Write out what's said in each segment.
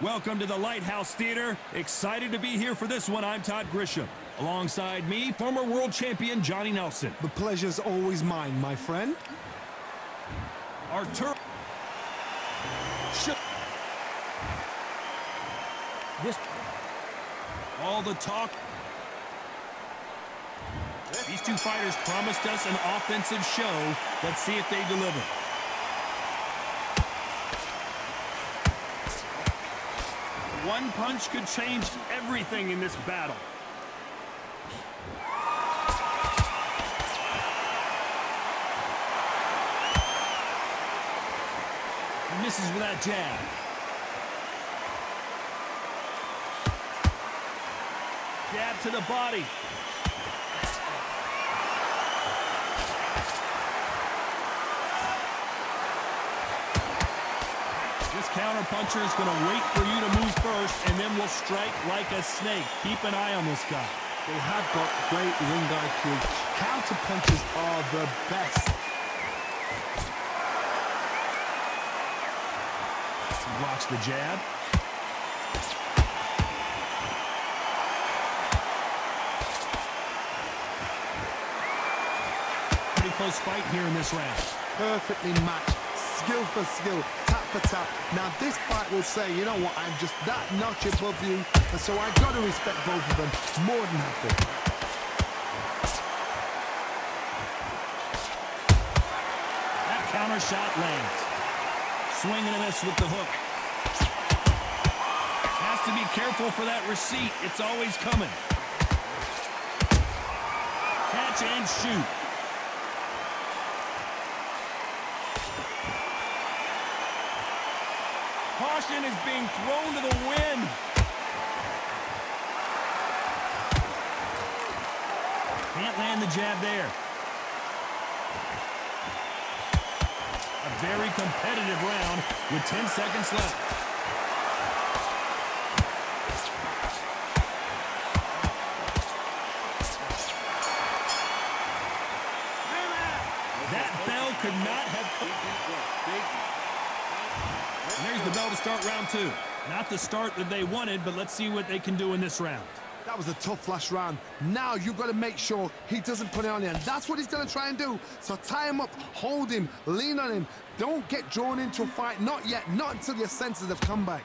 Welcome to the Lighthouse Theater. Excited to be here for this one. I'm Todd Grisham. Alongside me, former world champion Johnny Nelson. The pleasure's always mine, my friend. Arturo. All the talk. These two fighters promised us an offensive show. Let's see if they deliver. One punch could change everything in this battle. He misses with that jab. Jab to the body. This counter-puncher is going to wait for you to move first, and then will strike like a snake. Keep an eye on this guy. They have got great ring IQ. Counter punches are the best. He blocks the jab. Pretty close fight here in this round. Perfectly matched. Skill for skill, tap for tap. Now this fight will say, you know what, I'm just that notch above you, and so I got to respect both of them more than happy. That counter shot lands. Swinging and miss with the hook. Has to be careful for that receipt. It's always coming. Catch and shoot. Caution is being thrown to the wind. Can't land the jab there. A very competitive round with 10 seconds left. That bell could not have... And there's the bell to start round two. Not the start that they wanted, but let's see what they can do in this round. That was a tough last round. Now you've got to make sure he doesn't put it on you, and that's what he's going to try and do. So tie him up, hold him, lean on him. Don't get drawn into a fight. Not yet. Not until your senses have come back.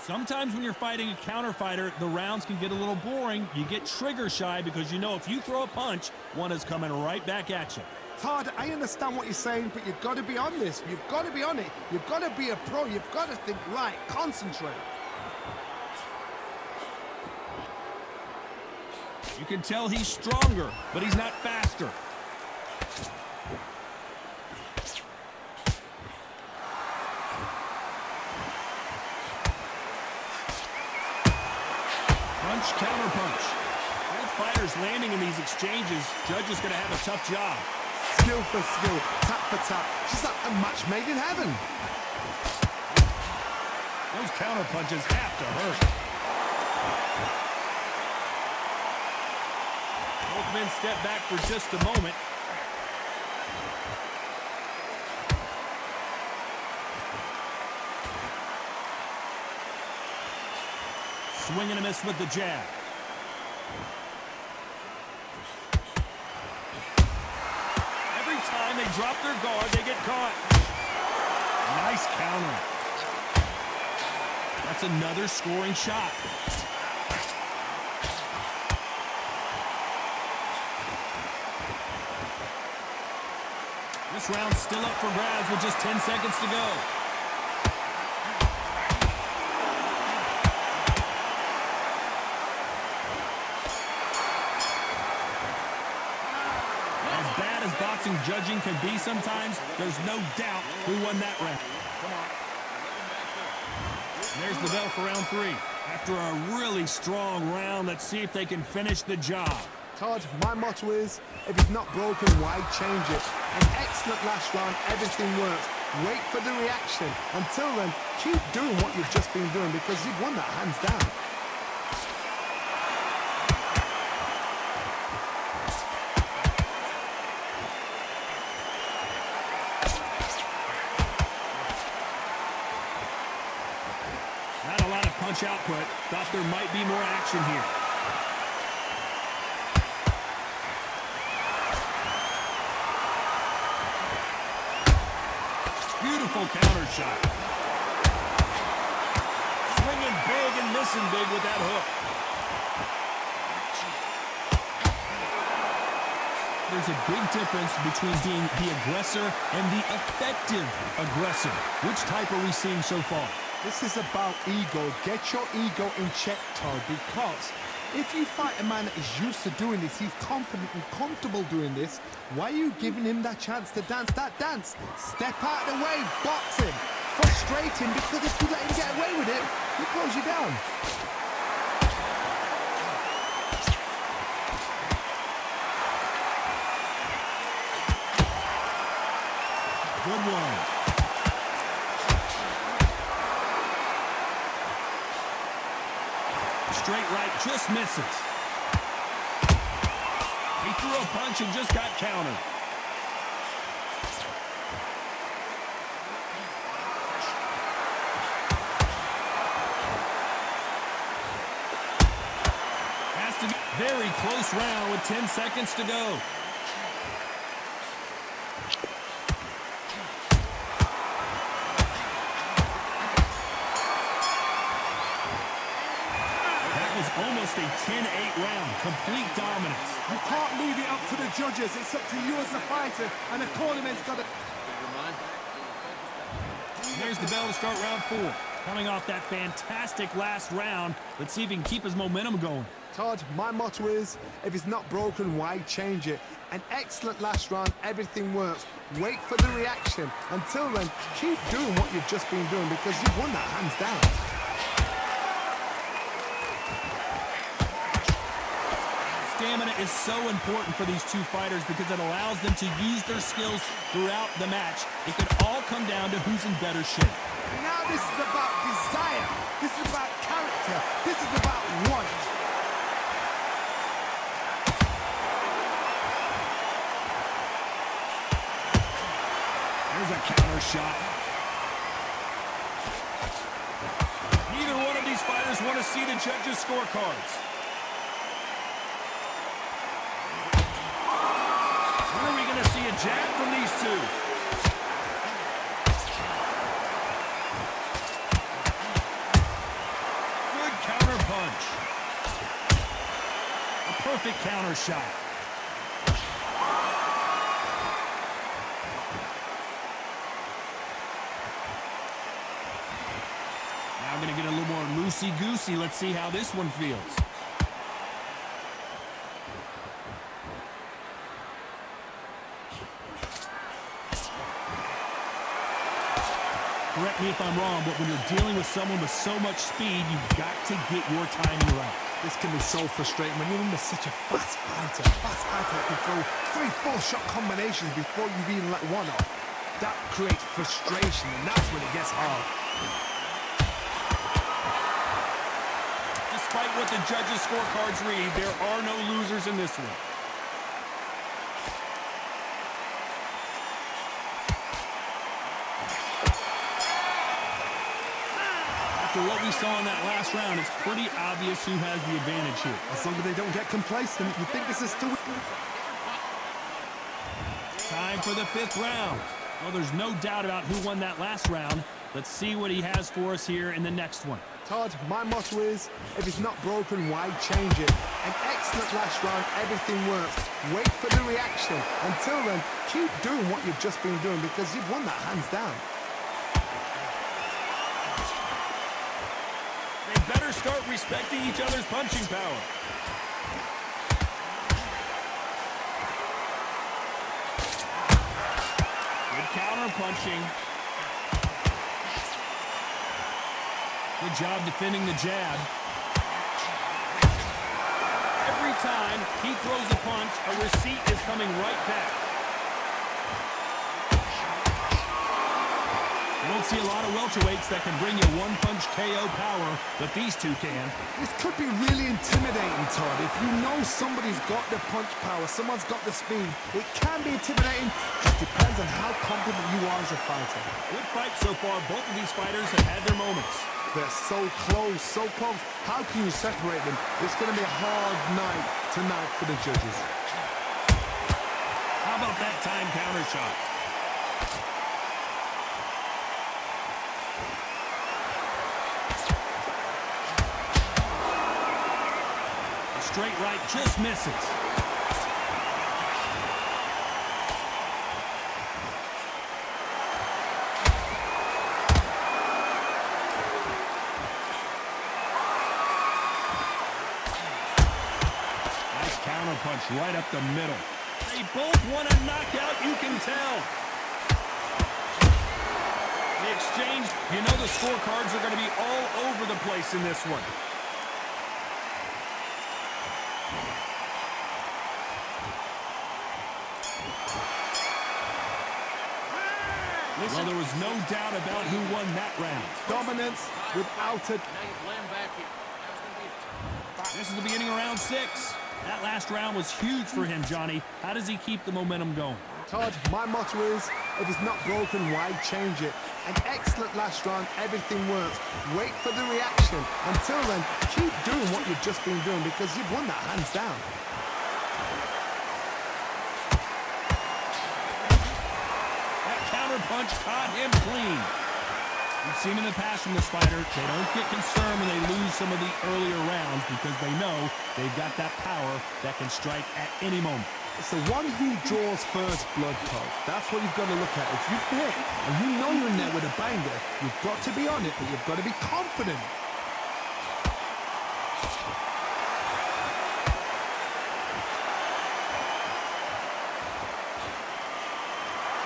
Sometimes when you're fighting a counter fighter, the rounds can get a little boring. You get trigger shy because you know if you throw a punch, one is coming right back at you. Todd, I understand what you're saying, but you've got to be on this. You've got to be on it. You've got to be a pro. You've got to think right. Concentrate. You can tell he's stronger, but he's not faster. Punch, counter punch. Both fighters landing in these exchanges. Judge is going to have a tough job. Skill for skill, tap for tap. Just like a match made in heaven. Those counter punches have to hurt. Both men step back for just a moment. Swing and a miss with the jab. Every time they drop their guard, they get caught. Nice counter. That's another scoring shot. This round's still up for grabs with just 10 seconds to go. Boxing judging can be sometimes, there's no doubt who won that round. And there's the bell for round three. After a really strong round, let's see if they can finish the job. Todd, my motto is, if it's not broken, why change it? An excellent last round, everything works. Wait for the reaction. Until then, keep doing what you've just been doing because you've won that hands down. punch output. Thought there might be more action here. Beautiful counter shot. Swinging big and missing big with that hook. There's a big difference between being the aggressor and the effective aggressor. Which type are we seeing so far? This is about ego. Get your ego in check, Todd, because if you fight a man that is used to doing this, he's confident and comfortable doing this, why are you giving him that chance to dance that dance? Step out of the way, box him, frustrate him, because if you let him get away with it, he close you down. Good one. Straight right, just misses. He threw a punch and just got countered. Has to be very close round with 10 seconds to go. Almost a 10-8 round, complete dominance. You can't leave it up to the judges. It's up to you as a fighter, and the tournament's got to... There's the bell to start round 4. Coming off that fantastic last round, let's see if he can keep his momentum going. Todd, my motto is, if it's not broken, why change it? An excellent last round, everything works. Wait for the reaction. Until then, keep doing what you've just been doing, because you've won that hands down. Stamina is so important for these two fighters because it allows them to use their skills throughout the match. It could all come down to who's in better shape. Now this is about desire. This is about character. This is about want. There's a counter shot. Neither one of these fighters want to see the judges' scorecards. When are we going to see a jab from these two? Good counter punch. A perfect counter shot. Now I'm going to get a little more loosey-goosey. Let's see how this one feels. Correct me if I'm wrong, but when you're dealing with someone with so much speed, you've got to get your timing right. This can be so frustrating when you're under such a fast fighter that can throw 3-4 shot combinations before you've even let one off. That creates frustration, and that's when it gets hard. Despite what the judges' scorecards read, there are no losers in this one. After what we saw in that last round, it's pretty obvious who has the advantage here. As long as they don't get complacent, you think this is too... Time for the 5th round. Well, there's no doubt about who won that last round. Let's see what he has for us here in the next one. Todd, my motto is, if it's not broken, why change it? An excellent last round, everything works. Wait for the reaction. Until then, keep doing what you've just been doing, because you've won that hands down. They better start respecting each other's punching power. Good counter punching. Good job defending the jab. Every time he throws a punch, a receipt is coming right back. You don't see a lot of welterweights that can bring you one-punch KO power, but these two can. This could be really intimidating, Todd. If you know somebody's got the punch power, someone's got the speed, it can be intimidating. It depends on how confident you are as a fighter. Good fight so far. Both of these fighters have had their moments. They're so close, so close. How can you separate them? It's going to be a hard night tonight for the judges. How about that time counter shot? A straight right just misses. Punch right up the middle. They both want a knockout, you can tell. The exchange, you know the scorecards are going to be all over the place in this one. Well, there was no doubt about who won that round. Dominance without it. This is the beginning of round 6. That last round was huge for him, Johnny. How does he keep the momentum going? Todd, my motto is, if it's not broken, why change it? An excellent last round, everything works. Wait for the reaction. Until then, keep doing what you've just been doing because you've won that hands down. That counter punch caught him clean. We've seen in the past from this fighter, they don't get concerned when they lose some of the earlier rounds because they know they've got that power that can strike at any moment. It's the one who draws first blood, Todd. That's what you've got to look at. If you've hit and you know you're in there with a banger, you've got to be on it, but you've got to be confident.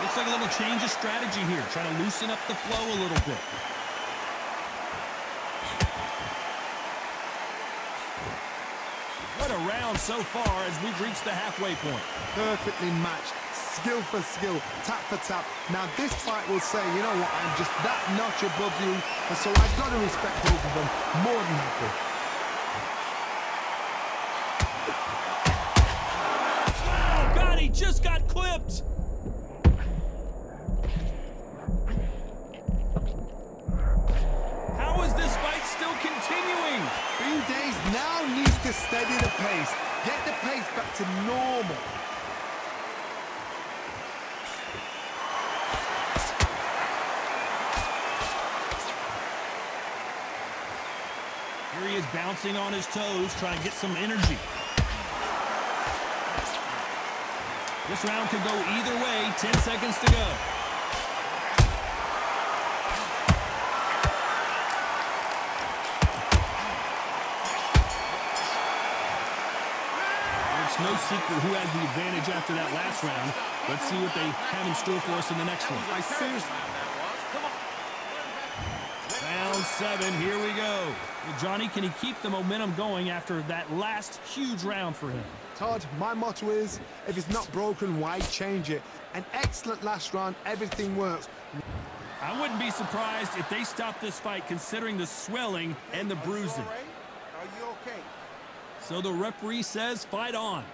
Looks like a little change of strategy here, trying to loosen up the flow a little bit. What a round so far as we've reached the halfway point. Perfectly matched, skill for skill, tap for tap. Now this fight will say, you know what, I'm just that notch above you, and so I've got to respect both of them more than happy. Oh, God, he just got clipped. How is this fight still continuing? Days now needs to steady the pace. Get the pace back to normal. Here he is bouncing on his toes, trying to get some energy. This round could go either way. 10 seconds to go. No secret who has the advantage after that last round. Let's see what they have in store for us in the next one. Round 7, here we go. Well, Johnny, can he keep the momentum going after that last huge round for him? Todd, my motto is, if it's not broken, why change it? An excellent last round, everything works. I wouldn't be surprised if they stop this fight considering the swelling and the bruising. Are you okay? So the referee says fight on.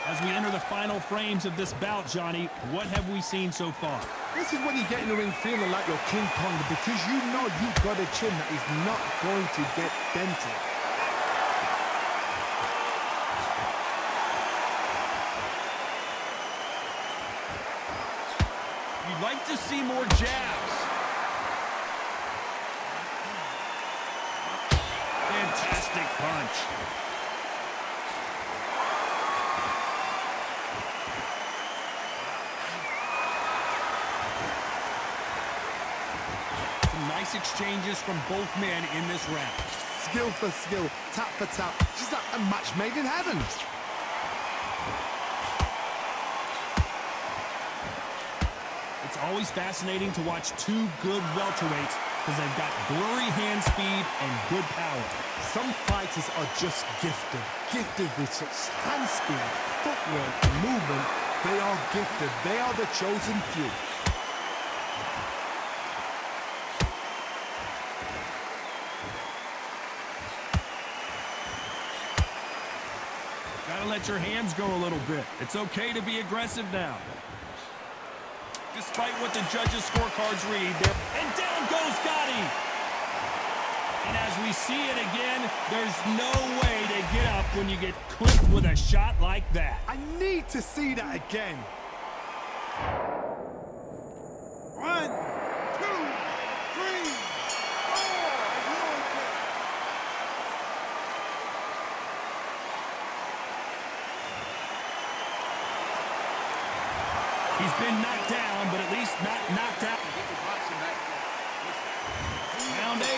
As we enter the final frames of this bout, Johnny, what have we seen so far? This is when you get in the ring feeling like you're King Kong because you know you've got a chin that is not going to get dented. You'd like to see more jabs. Fantastic punch. Some nice exchanges from both men in this round. Skill for skill, tap for tap. She's like a match made in heaven. It's always fascinating to watch two good welterweights because they've got blurry hand speed and good power. Some fighters are just gifted with such hand speed, footwork, and movement. They are gifted. They are the chosen few. Gotta let your hands go a little bit. It's okay to be aggressive now. Despite what the judges' scorecards read, there. And down goes Gatti. And as we see it again, there's no way to get up when you get clipped with a shot like that. I need to see that again. 1, 2, 3, 4. He's been knocked down, but at least not knocked out. Round 8,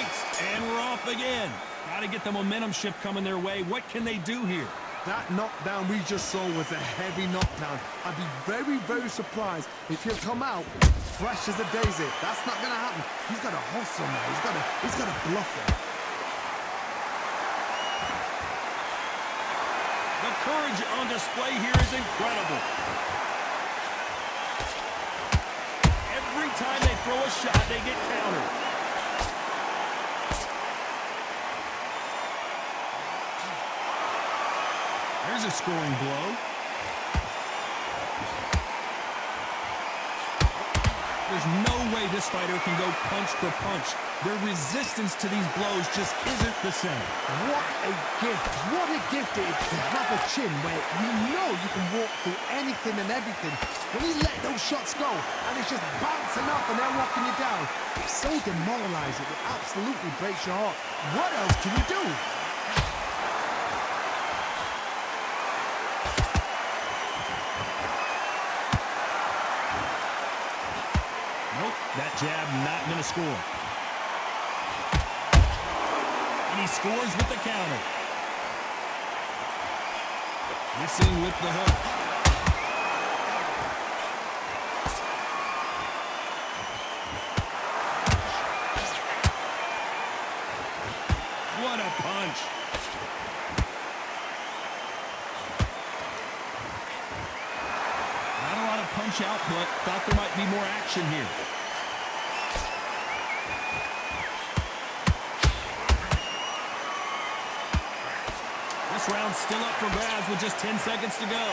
and we're off again. Got to get the momentum shift coming their way. What can they do here? That knockdown we just saw was a heavy knockdown. I'd be very, very surprised if he'll come out fresh as a daisy. That's not going to happen. He's got to hustle now. He's got to bluff it. The courage on display here is incredible. Every time they throw a shot, they get countered. There's a scoring blow. There's no way this fighter can go punch for punch. Their resistance to these blows just isn't the same. What a gift. What a gift it is to have a chin where you know you can walk through anything and everything. When you let those shots go and it's just bouncing up and they're walking you down, it's so demoralizing. It absolutely breaks your heart. What else can you do? Nope, that jab not going to score. And he scores with the counter. Missing with the hook. What a punch. Not a lot of punch output. Thought there might be more action here. This round's still up for grabs with just 10 seconds to go.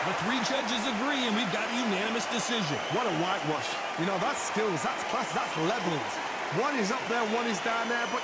The 3 judges agree, and we've got a unanimous decision. What a whitewash. You know, that's skills, that's class, that's levels. One is up there, one is down there, but